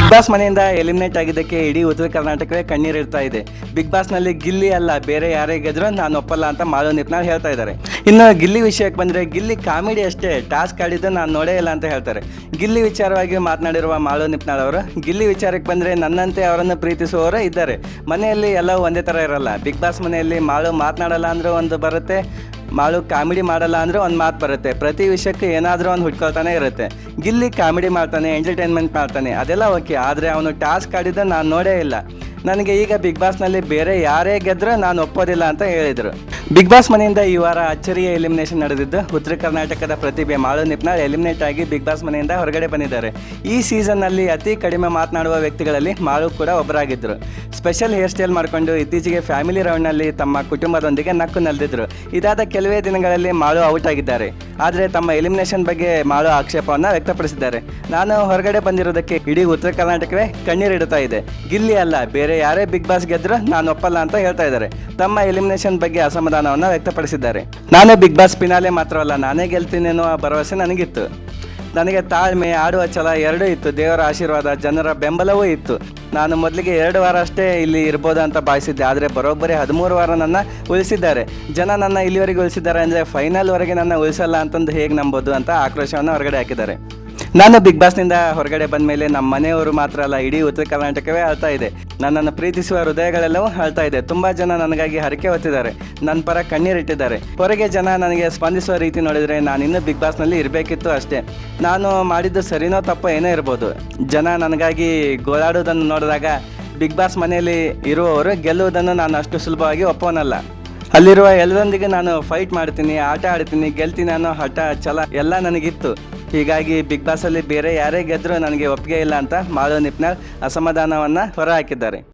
Big boss ಮನೆಯಿಂದ eliminate ಆಗಿದ್ದಕ್ಕೆ ಇಡೀ ಉತ್ತರ ಕರ್ನಾಟಕವೇ ಕಣ್ಣೀರಿಡ್ತಾ ಇದೆ. ಬಿಗ್ ಬಾಸ್ ನಲ್ಲಿ ಗಿಲ್ಲಿ ಅಲ್ಲ ಬೇರೆ ಯಾರೇ ಗೆದ್ರು ನಾನು ಒಪ್ಪಲ್ಲ ಅಂತ ಮಾಳು ನಿಪ್ನಾಳ್ ಹೇಳ್ತಾ ಇದ್ದಾರೆ. ಇನ್ನು ಗಿಲ್ಲಿ ವಿಷಯಕ್ಕೆ ಬಂದ್ರೆ ಗಿಲ್ಲಿ ಕಾಮಿಡಿ ಅಷ್ಟೇ, ಟಾಸ್ಕ್ ಆಡಿದ್ದು ನಾನು ನೋಡೇ ಇಲ್ಲ ಅಂತ ಹೇಳ್ತಾರೆ. ಗಿಲ್ಲಿ ವಿಚಾರವಾಗಿ ಮಾತನಾಡಿರುವ ಮಾಳು ನಿಪ್ನಾಳ್ ಅವರು ಗಿಲ್ಲಿ ವಿಚಾರಕ್ಕೆ ಬಂದ್ರೆ ನನ್ನಂತೆ ಅವರನ್ನು ಪ್ರೀತಿಸುವವರು ಇದ್ದಾರೆ. ಮನೆಯಲ್ಲಿ ಎಲ್ಲವೂ ಒಂದೇ ತರ ಇರಲ್ಲ. ಬಿಗ್ ಬಾಸ್ ಮನೆಯಲ್ಲಿ ಮಾಳು ಮಾತನಾಡಲ್ಲ ಅಂದ್ರೆ ಒಂದು ಬರುತ್ತೆ, ಮಾಳು ಕಾಮಿಡಿ ಮಾಡಲ್ಲ ಅಂದರೆ ಒಂದು ಮಾತು ಬರುತ್ತೆ. ಪ್ರತಿ ವಿಷಯಕ್ಕೆ ಏನಾದರೂ ಒಂದು ಹುಡ್ಕೊಳ್ತಾನೆ ಇರುತ್ತೆ. ಗಿಲ್ಲಿ ಕಾಮಿಡಿ ಮಾಡ್ತಾನೆ, ಎಂಟರ್ಟೈನ್ಮೆಂಟ್ ಮಾಡ್ತಾನೆ, ಅದೆಲ್ಲ ಓಕೆ. ಆದರೆ ಅವನು ಟಾಸ್ಕ್ ಆಡಿದ್ದು ನಾನು ನೋಡೇ ಇಲ್ಲ. ನನಗೆ ಈಗ ಬಿಗ್ ಬಾಸ್ನಲ್ಲಿ ಬೇರೆ ಯಾರೇ ಗೆದ್ದರೂ ನಾನು ಒಪ್ಪೋದಿಲ್ಲ ಅಂತ ಹೇಳಿದರು. ಬಿಗ್ ಬಾಸ್ ಮನೆಯಿಂದ ಈ ವಾರ ಅಚ್ಚರಿಯ ಎಲಿಮಿನೇಷನ್ ನಡೆದಿದ್ದು ಉತ್ತರ ಕರ್ನಾಟಕದ ಪ್ರತಿಭೆ ಮಾಳು ನಿಪ್ನಾಳ್ ಎಲಿಮಿನೇಟ್ ಆಗಿ ಬಿಗ್ ಬಾಸ್ ಮನೆಯಿಂದ ಹೊರಗಡೆ ಬಂದಿದ್ದಾರೆ. ಈ ಸೀಸನ್ನಲ್ಲಿ ಅತಿ ಕಡಿಮೆ ಮಾತನಾಡುವ ವ್ಯಕ್ತಿಗಳಲ್ಲಿ ಮಾಳು ಕೂಡ ಒಬ್ಬರಾಗಿದ್ದರು. ಸ್ಪೆಷಲ್ ಹೇರ್ ಸ್ಟೈಲ್ ಮಾಡಿಕೊಂಡು ಇತ್ತೀಚೆಗೆ ಫ್ಯಾಮಿಲಿ ರೌಂಡ್ನಲ್ಲಿ ತಮ್ಮ ಕುಟುಂಬದೊಂದಿಗೆ ನಕ್ಕು ನಲಿದಿದ್ದರು. ಇದಾದ ಕೆಲವೇ ದಿನಗಳಲ್ಲಿ ಮಾಳು ಔಟ್ ಆಗಿದ್ದಾರೆ. ಆದರೆ ತಮ್ಮ ಎಲಿಮಿನೇಷನ್ ಬಗ್ಗೆ ಮಾಳು ಆಕ್ಷೇಪವನ್ನು ವ್ಯಕ್ತಪಡಿಸಿದ್ದಾರೆ. ನಾನು ಹೊರಗಡೆ ಬಂದಿರೋದಕ್ಕೆ ಇಡೀ ಉತ್ತರ ಕರ್ನಾಟಕವೇ ಕಣ್ಣೀರಿಡ್ತಾ ಇದೆ. ಗಿಲ್ಲಿ ಅಲ್ಲ ಬೇರೆ ಯಾರೇ ಬಿಗ್ ಬಾಸ್ ಗೆದ್ರು ನಾನು ಒಪ್ಪಲ್ಲ ಅಂತ ಹೇಳ್ತಾ ಇದ್ದಾರೆ. ತಮ್ಮ ಎಲಿಮಿನೇಷನ್ ಬಗ್ಗೆ ಅಸಮಾಧಾನವನ್ನು ವ್ಯಕ್ತಪಡಿಸಿದ್ದಾರೆ. ನಾನೇ ಬಿಗ್ ಬಾಸ್ ಫಿನಾಲೆ ಮಾತ್ರವಲ್ಲ, ನಾನೇ ಗೆಲ್ತೀನಿ ಅನ್ನುವ ಭರವಸೆ ನನಗಿತ್ತು. ನನಗೆ ತಾಳ್ಮೆ, ಆಡುವ ಛಲ ಎರಡೂ ಇತ್ತು. ದೇವರ ಆಶೀರ್ವಾದ, ಜನರ ಬೆಂಬಲವೂ ಇತ್ತು. ನಾನು ಮೊದಲಿಗೆ 2 ವಾರ ಅಷ್ಟೇ ಇಲ್ಲಿ ಇರ್ಬೋದು ಅಂತ ಭಾವಿಸಿದ್ದೆ. ಆದರೆ ಬರೋಬ್ಬರಿ 13 ವಾರ ನನ್ನ ಉಳಿಸಿದ್ದಾರೆ. ಜನ ನನ್ನ ಇಲ್ಲಿವರೆಗೆ ಉಳಿಸಿದ್ದಾರೆ ಅಂದರೆ ಫೈನಲ್ವರೆಗೆ ನನ್ನ ಉಳಿಸಲ್ಲ ಅಂತಂದು ಹೇಗೆ ನಂಬೋದು ಅಂತ ಆಕ್ರೋಶವನ್ನು ಹೊರಗಡೆ ಹಾಕಿದ್ದಾರೆ. ನಾನು ಬಿಗ್ ಬಾಸ್ನಿಂದ ಹೊರಗಡೆ ಬಂದ ಮೇಲೆ ನಮ್ಮ ಮನೆಯವರು ಮಾತ್ರ ಅಲ್ಲ, ಇಡೀ ಉತ್ತರ ಕರ್ನಾಟಕವೇ ಅಳ್ತಾ ಇದೆ. ನನ್ನನ್ನು ಪ್ರೀತಿಸುವ ಹೃದಯಗಳೆಲ್ಲವೂ ಅಳ್ತಾ ಇದೆ. ತುಂಬ ಜನ ನನಗಾಗಿ ಹರಕೆ ಹೊತ್ತಿದ್ದಾರೆ, ನನ್ನ ಪರ ಕಣ್ಣೀರಿಟ್ಟಿದ್ದಾರೆ. ಹೊರಗೆ ಜನ ನನಗೆ ಸ್ಪಂದಿಸುವ ರೀತಿ ನೋಡಿದರೆ ನಾನು ಇನ್ನೂ ಬಿಗ್ ಬಾಸ್ನಲ್ಲಿ ಇರಬೇಕಿತ್ತು ಅಷ್ಟೇ. ನಾನು ಮಾಡಿದ್ದು ಸರಿನೋ ತಪ್ಪೋ ಏನೋ ಇರ್ಬೋದು. ಜನ ನನಗಾಗಿ ಗೋಳಾಡೋದನ್ನು ನೋಡಿದಾಗ ಬಿಗ್ ಬಾಸ್ ಮನೆಯಲ್ಲಿ ಇರುವವರು ಗೆಲ್ಲುವುದನ್ನು ನಾನು ಅಷ್ಟು ಸುಲಭವಾಗಿ ಒಪ್ಪೋನಲ್ಲ. ಅಲ್ಲಿರುವ ಎಲ್ಲರೊಂದಿಗೆ ನಾನು ಫೈಟ್ ಮಾಡ್ತೀನಿ, ಆಟ ಆಡ್ತೀನಿ, ಗೆಲ್ತೀನಿ ಅನ್ನೋ ಹಠ, ಛಲ ಎಲ್ಲ ನನಗಿತ್ತು. ಹೀಗಾಗಿ ಬಿಗ್ ಬಾಸಲ್ಲಿ ಬೇರೆ ಯಾರೇ ಗೆದ್ದರೂ ನನಗೆ ಒಪ್ಪಿಗೆ ಇಲ್ಲ ಅಂತ ಮಾಳು ನಿಪ್ನಾಳ್ ಅಸಮಾಧಾನವನ್ನು ಹೊರಹಾಕಿದ್ದಾರೆ.